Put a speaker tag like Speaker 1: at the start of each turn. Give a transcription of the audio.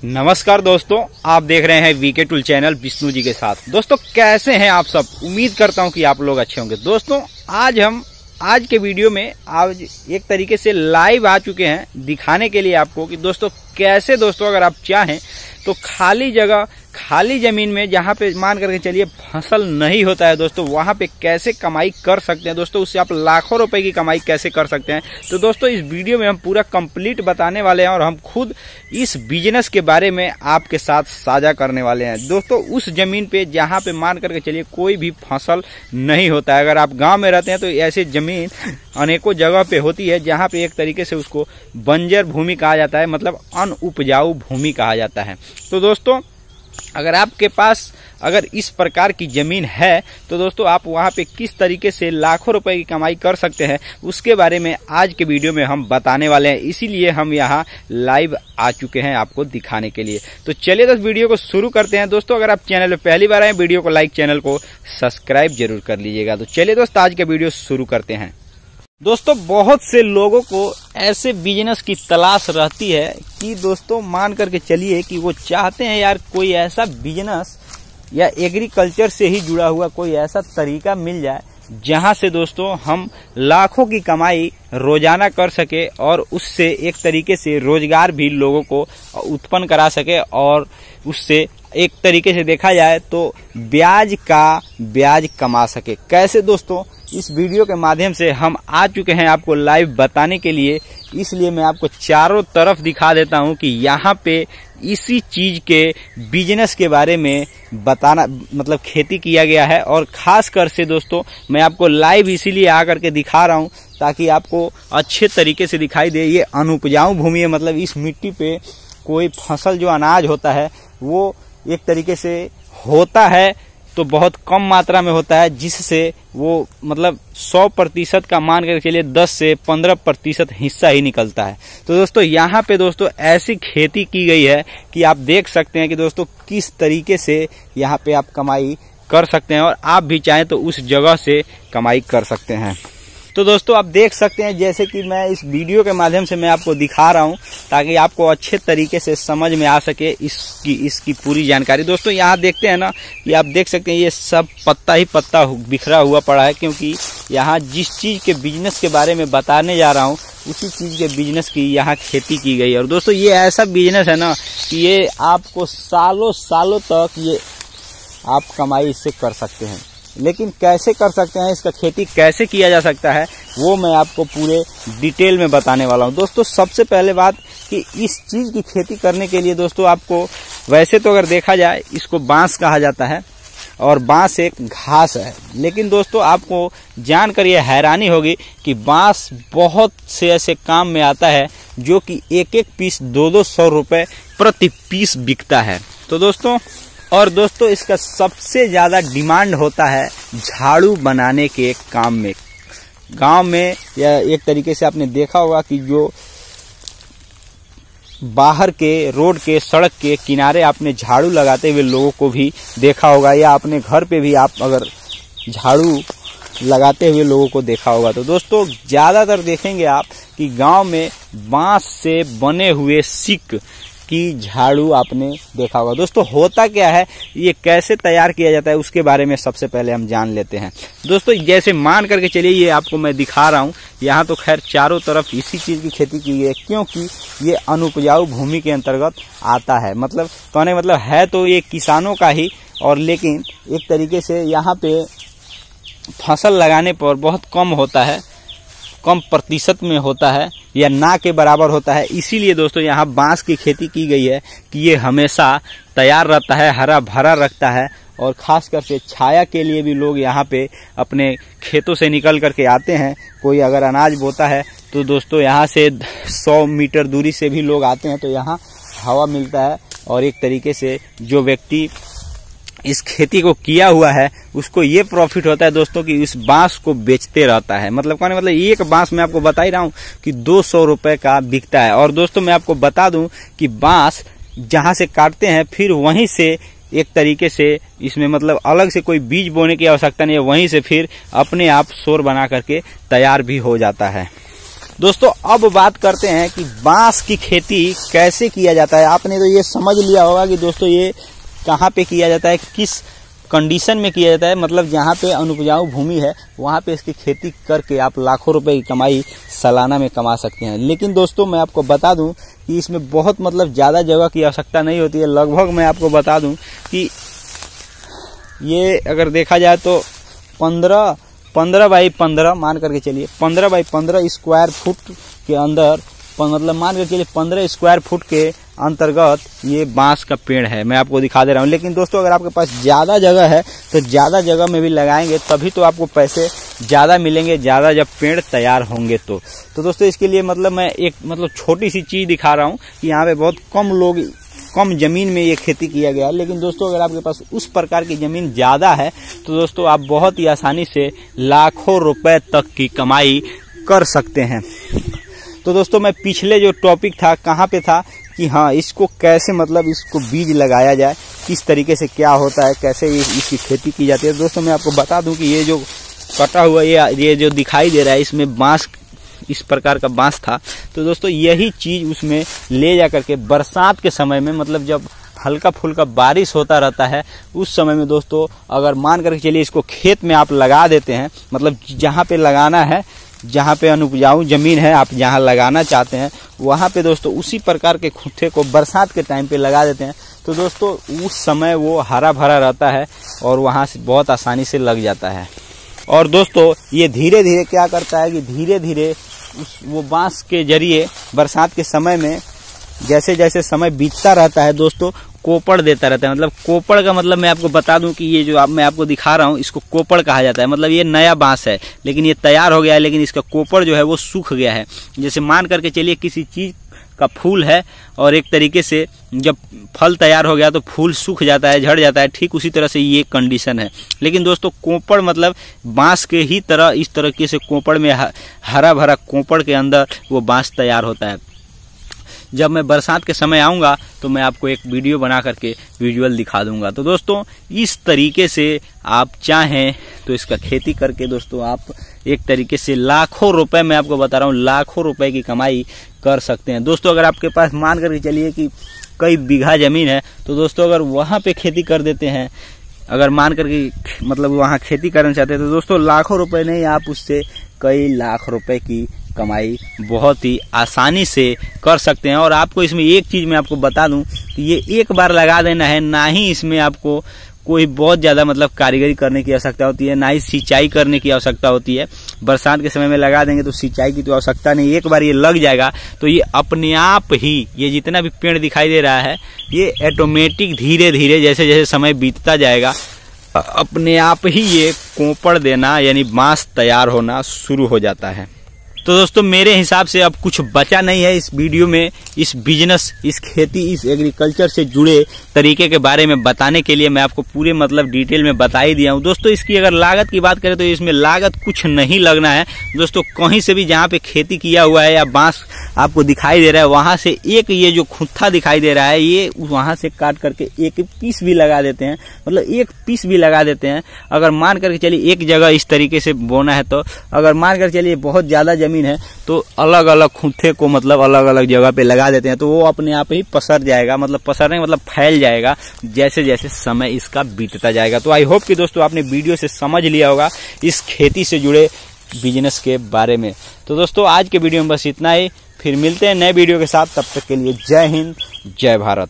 Speaker 1: नमस्कार दोस्तों, आप देख रहे हैं VK tool channel Vishnu ji के साथ। दोस्तों कैसे हैं आप सब? उम्मीद करता हूं कि आप लोग अच्छे होंगे। दोस्तों आज के वीडियो में आज एक तरीके से लाइव आ चुके हैं दिखाने के लिए आपको कि दोस्तों कैसे अगर आप चाहें तो खाली जगह खाली जमीन में जहाँ पे मान करके चलिए फसल नहीं होता है दोस्तों, वहाँ पे कैसे कमाई कर सकते हैं दोस्तों, उससे आप लाखों रुपए की कमाई कैसे कर सकते हैं। तो दोस्तों इस वीडियो में हम पूरा कंप्लीट बताने वाले हैं और हम खुद इस बिजनेस के बारे में आपके साथ साझा करने वाले हैं। दोस्तों उस जमीन पे जहाँ पे मान करके चलिए कोई भी फसल नहीं होता है। अगर आप गाँव में रहते हैं तो ऐसी जमीन अनेकों जगह पे होती है जहाँ पे एक तरीके से उसको बंजर भूमि कहा जाता है, मतलब अनउपजाऊ भूमि कहा जाता है। तो दोस्तों अगर आपके पास अगर इस प्रकार की जमीन है तो दोस्तों आप वहां पे किस तरीके से लाखों रुपए की कमाई कर सकते हैं उसके बारे में आज के वीडियो में हम बताने वाले हैं। इसीलिए हम यहां लाइव आ चुके हैं आपको दिखाने के लिए। तो चलिए दोस्तों वीडियो को शुरू करते हैं। दोस्तों अगर आप चैनल पे पहली बार आए, वीडियो को लाइक, चैनल को सब्सक्राइब जरूर कर लीजिएगा। तो चलिए दोस्तों आज का वीडियो शुरू करते हैं। दोस्तों बहुत से लोगों को ऐसे बिजनेस की तलाश रहती है कि दोस्तों मान करके चलिए कि वो चाहते हैं यार कोई ऐसा बिजनेस या एग्रीकल्चर से ही जुड़ा हुआ कोई ऐसा तरीका मिल जाए जहां से दोस्तों हम लाखों की कमाई रोजाना कर सके और उससे एक तरीके से रोजगार भी लोगों को उत्पन्न करा सके और उससे एक तरीके से देखा जाए तो ब्याज कमा सके। कैसे दोस्तों, इस वीडियो के माध्यम से हम आ चुके हैं आपको लाइव बताने के लिए। इसलिए मैं आपको चारों तरफ दिखा देता हूं कि यहाँ पे इसी चीज के बिजनेस के बारे में बताना, मतलब खेती किया गया है। और खास कर से दोस्तों मैं आपको लाइव इसीलिए आकर के दिखा रहा हूं ताकि आपको अच्छे तरीके से दिखाई दे। ये अनुपजाऊ भूमि है, मतलब इस मिट्टी पे कोई फसल जो अनाज होता है वो एक तरीके से होता है तो बहुत कम मात्रा में होता है, जिससे वो मतलब 100% का मान कर चलिए 10 से 15% हिस्सा ही निकलता है। तो दोस्तों यहाँ पे दोस्तों ऐसी खेती की गई है कि आप देख सकते हैं कि दोस्तों किस तरीके से यहाँ पे आप कमाई कर सकते हैं और आप भी चाहें तो उस जगह से कमाई कर सकते हैं। तो दोस्तों आप देख सकते हैं जैसे कि मैं इस वीडियो के माध्यम से मैं आपको दिखा रहा हूं ताकि आपको अच्छे तरीके से समझ में आ सके इसकी पूरी जानकारी। दोस्तों यहाँ देखते हैं ना कि आप देख सकते हैं ये सब पत्ता ही पत्ता बिखरा हुआ पड़ा है, क्योंकि यहाँ जिस चीज के बिजनेस के बारे में बताने जा रहा हूँ उसी चीज के बिजनेस की यहाँ खेती की गई है। और दोस्तों ये ऐसा बिजनेस है ना कि ये आपको सालों तक ये आप कमाई इससे कर सकते हैं। लेकिन कैसे कर सकते हैं, इसका खेती कैसे किया जा सकता है, वो मैं आपको पूरे डिटेल में बताने वाला हूं। दोस्तों सबसे पहले बात कि इस चीज की खेती करने के लिए दोस्तों आपको वैसे तो अगर देखा जाए इसको बांस कहा जाता है और बांस एक घास है, लेकिन दोस्तों आपको जानकर ये हैरानी होगी कि बांस बहुत से ऐसे काम में आता है जो कि एक पीस 200 रुपए प्रति पीस बिकता है। तो दोस्तों इसका सबसे ज्यादा डिमांड होता है झाड़ू बनाने के काम में। गांव में या एक तरीके से आपने देखा होगा कि जो बाहर के रोड के सड़क के किनारे आपने झाड़ू लगाते हुए लोगों को भी देखा होगा, या अपने घर पे भी आप अगर झाड़ू लगाते हुए लोगों को देखा होगा। तो दोस्तों ज्यादातर देखेंगे आप कि गांव में बांस से बने हुए सिक की झाड़ू आपने देखा होगा। दोस्तों होता क्या है, ये कैसे तैयार किया जाता है उसके बारे में सबसे पहले हम जान लेते हैं। दोस्तों जैसे मान करके चलिए ये आपको मैं दिखा रहा हूँ, यहाँ तो खैर चारों तरफ इसी चीज की खेती की गई है क्योंकि ये अनुपजाऊ भूमि के अंतर्गत आता है। मतलब कहने मतलब है तो ये किसानों का ही, और लेकिन एक तरीके से यहाँ पे फसल लगाने पर बहुत कम होता है, कम प्रतिशत में होता है या ना के बराबर होता है। इसीलिए दोस्तों यहाँ बांस की खेती की गई है कि ये हमेशा तैयार रहता है, हरा भरा रखता है। और खास कर से छाया के लिए भी लोग यहाँ पे अपने खेतों से निकल करके आते हैं। कोई अगर अनाज बोता है तो दोस्तों यहाँ से 100 मीटर दूरी से भी लोग आते हैं, तो यहाँ हवा मिलता है और एक तरीके से जो व्यक्ति इस खेती को किया हुआ है उसको ये प्रॉफिट होता है दोस्तों कि इस बांस को बेचते रहता है। मतलब एक बांस मैं आपको बता ही रहा हूँ कि 200 रुपए का बिकता है। और दोस्तों मैं आपको बता दूं कि बांस जहां से काटते हैं फिर वहीं से एक तरीके से इसमें मतलब अलग से कोई बीज बोने की आवश्यकता नहीं है, वहीं से फिर अपने आप शोर बना करके तैयार भी हो जाता है। दोस्तों अब बात करते हैं कि बांस की खेती कैसे किया जाता है। आपने तो ये समझ लिया होगा कि दोस्तों ये कहाँ पे किया जाता है, किस कंडीशन में किया जाता है। मतलब जहाँ पे अनुपजाऊ भूमि है वहाँ पे इसकी खेती करके आप लाखों रुपए की कमाई सालाना में कमा सकते हैं। लेकिन दोस्तों मैं आपको बता दूं कि इसमें बहुत मतलब ज़्यादा जगह की आवश्यकता नहीं होती है। लगभग मैं आपको बता दूं कि ये अगर देखा जाए तो 15 बाई 15 मान करके चलिए 15 बाई 15 स्क्वायर फुट के अंदर, मतलब मान कर चलिए 15 स्क्वायर फुट के अंतर्गत ये बांस का पेड़ है। मैं आपको दिखा दे रहा हूँ। लेकिन दोस्तों अगर आपके पास ज़्यादा जगह है तो ज़्यादा जगह में भी लगाएंगे तभी तो आपको पैसे ज़्यादा मिलेंगे, ज़्यादा जब पेड़ तैयार होंगे तो दोस्तों इसके लिए मतलब मैं एक मतलब छोटी सी चीज़ दिखा रहा हूँ कि यहाँ पे बहुत कम जमीन में ये खेती किया गया है। लेकिन दोस्तों अगर आपके पास उस प्रकार की जमीन ज़्यादा है तो दोस्तों आप बहुत ही आसानी से लाखों रुपए तक की कमाई कर सकते हैं। तो दोस्तों मैं पिछले जो टॉपिक था कहाँ पे था कि हाँ इसको कैसे मतलब इसको बीज लगाया जाए, किस तरीके से क्या होता है, कैसे इसकी खेती की जाती है। दोस्तों मैं आपको बता दूं कि ये जो कटा हुआ ये जो दिखाई दे रहा है इसमें बांस, इस प्रकार का बांस था। तो दोस्तों यही चीज उसमें ले जा करके बरसात के समय में, मतलब जब हल्का फुल्का बारिश होता रहता है उस समय में दोस्तों अगर मान करके चलिए इसको खेत में आप लगा देते हैं, मतलब जहाँ पे लगाना है, जहाँ पे अनुपजाऊ जमीन है आप जहाँ लगाना चाहते हैं वहाँ पे दोस्तों उसी प्रकार के खुट्टे को बरसात के टाइम पे लगा देते हैं तो दोस्तों उस समय वो हरा भरा रहता है और वहाँ से बहुत आसानी से लग जाता है। और दोस्तों ये धीरे धीरे क्या करता है कि धीरे धीरे वो बांस के जरिए बरसात के समय में जैसे जैसे समय बीतता रहता है दोस्तों कोपड़ देता रहता है। मतलब कोपड़ का मतलब मैं आपको बता दूं कि ये जो मैं आपको दिखा रहा हूं इसको कोपड़ कहा जाता है। मतलब ये नया बांस है लेकिन ये तैयार हो गया है, लेकिन इसका कोपड़ जो है वो सूख गया है। जैसे मान करके चलिए किसी चीज का फूल है और एक तरीके से जब फल तैयार हो गया तो फूल सूख जाता है, झड़ जाता है, ठीक उसी तरह से ये कंडीशन है। लेकिन दोस्तों कोपड़ मतलब बांस के ही तरह इस तरीके से कोपड़ में हरा भरा कोपड़ के अंदर वो बांस तैयार होता है। जब मैं बरसात के समय आऊँगा तो मैं आपको एक वीडियो बना करके विजुअल दिखा दूंगा। तो दोस्तों इस तरीके से आप चाहें तो इसका खेती करके दोस्तों आप एक तरीके से लाखों रुपए, मैं आपको बता रहा हूँ लाखों रुपए की कमाई कर सकते हैं। दोस्तों अगर आपके पास मान करके चलिए कि कई बीघा जमीन है तो दोस्तों अगर वहाँ पे खेती कर देते हैं, अगर मान करके मतलब वहाँ खेती करना चाहते हैं तो दोस्तों लाखों रुपए नहीं, आप उससे कई लाख रुपए की कमाई बहुत ही आसानी से कर सकते हैं। और आपको इसमें एक चीज़ मैं आपको बता दूं कि ये एक बार लगा देना है, ना ही इसमें आपको कोई बहुत ज़्यादा मतलब कारीगरी करने की आवश्यकता होती है, ना ही सिंचाई करने की आवश्यकता होती है। बरसात के समय में लगा देंगे तो सिंचाई की तो आवश्यकता नहीं, एक बार ये लग जाएगा तो ये अपने आप ही, ये जितना भी पेड़ दिखाई दे रहा है ये ऑटोमेटिक धीरे धीरे जैसे जैसे समय बीतता जाएगा अपने आप ही ये कोपड़ देना यानी बांस तैयार होना शुरू हो जाता है। तो दोस्तों मेरे हिसाब से अब कुछ बचा नहीं है इस वीडियो में इस बिजनेस, इस खेती, इस एग्रीकल्चर से जुड़े तरीके के बारे में बताने के लिए मैं आपको पूरे मतलब डिटेल में बता ही दिया हूँ। दोस्तों इसकी अगर लागत की बात करें तो इसमें लागत कुछ नहीं लगना है दोस्तों। कहीं से भी जहाँ पे खेती किया हुआ है या बांस आपको दिखाई दे रहा है वहां से एक ये जो खुट्टा दिखाई दे रहा है ये वहां से काट करके एक पीस भी लगा देते हैं, मतलब एक पीस भी लगा देते हैं। अगर मान करके चलिए एक जगह इस तरीके से बोना है तो अगर मान कर चलिए बहुत ज्यादा जमीन है तो अलग अलग खुट्टे को मतलब अलग अलग जगह पे लगा देते हैं तो वो अपने आप ही पसर जाएगा, मतलब पसरने मतलब फैल जाएगा जैसे जैसे समय इसका बीतता जाएगा। तो आई होप कि दोस्तों आपने वीडियो से समझ लिया होगा इस खेती से जुड़े बिजनेस के बारे में। तो दोस्तों आज के वीडियो में बस इतना ही, फिर मिलते हैं नए वीडियो के साथ, तब तक के लिए जय हिंद जय भारत।